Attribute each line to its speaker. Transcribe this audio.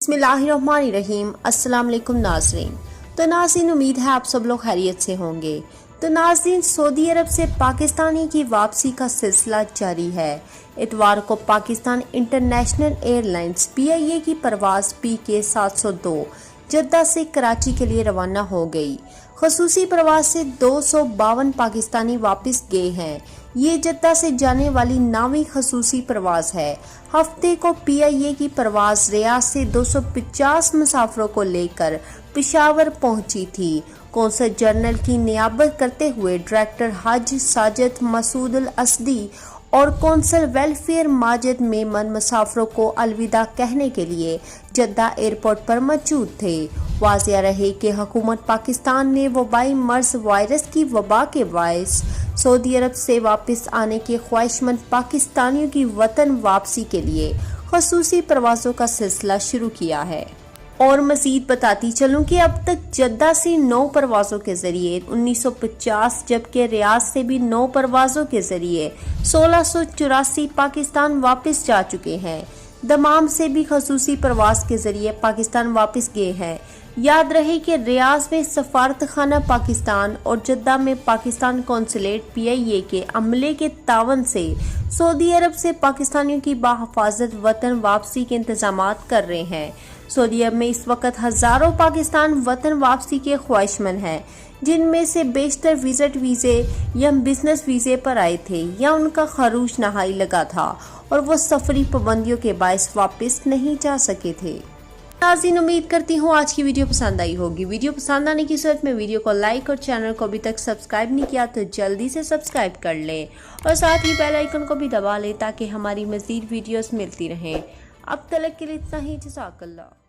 Speaker 1: बिस्मिल्लाहिर्रहमानिर्रहीम। अस्सलाम वालेकुम नाज़रीन। तो नाज़रीन, उम्मीद है आप सब लोग खैरियत से होंगे। तो नाज़रीन, सऊदी अरब से पाकिस्तानी की वापसी का सिलसिला जारी है। इतवार को पाकिस्तान इंटरनेशनल एयरलाइंस PIA की परवाज़ PK 702 जद्दा से कराची के लिए रवाना हो गई। खसूसी प्रवास से 252 पाकिस्तानी वापस गए हैं। ये जद्दा से जाने वाली 9वीं खसूसी प्रवास है। हफ्ते को PIA की प्रवास रियाद से 250 मुसाफिरों को लेकर पेशावर पहुंची थी। कौंसल जनरल की नियाबत करते हुए डायरेक्टर हज साजिद मसूद असदी और कौंसल वेलफेयर माजिद मेमन मुसाफिरों को अलविदा कहने के लिए जद्दा एयरपोर्ट पर मौजूद थे। वाज़िया रहे कि हुकूमत पाकिस्तान ने वबाई मर्ज वायरस की वबा के बायस सऊदी अरब से वापस आने के ख्वाहिशमंद पाकिस्तानियों की वतन वापसी के लिए खसूसी प्रवासों का सिलसिला शुरू किया है। और मजीद बताती चलूं कि अब तक जद्दा से 9 परवाज़ों के जरिए 1950, जबकि रियाद से भी 9 परवाज़ों के जरिए 1684 पाकिस्तान वापस जा चुके हैं। दमाम से भी खसूसी प्रवास के जरिए पाकिस्तान वापस गए हैं। याद रहे कि रियाद में सफारत खाना पाकिस्तान और जद्दा में पाकिस्तान कौंसलेट PIA के अमले के तावन से सऊदी अरब से पाकिस्तानियों की बाहिफाजत वतन वापसी के इंतजाम कर रहे हैं। सऊदी अरब में इस वक्त हजारों पाकिस्तान वतन वापसी के ख्वाहिशमंद हैं, जिनमें से बेशतर विजिट वीज़े या बिजनेस वीज़े पर आए थे या उनका खरूज नहाई लगा था और वो सफरी पाबंदियों के बायस वापस नहीं जा सके थे। नाज़रीन, उम्मीद करती हूँ आज की वीडियो पसंद आई होगी। वीडियो पसंद आने की सूरत में वीडियो को लाइक और चैनल को अभी तक सब्सक्राइब नहीं किया तो जल्दी से सब्सक्राइब कर लें और साथ ही बेल आइकन को भी दबा लें ताकि हमारी मज़ीद वीडियोस मिलती रहें। अब तक के लिए इतना ही। जज़ाकल्लाह।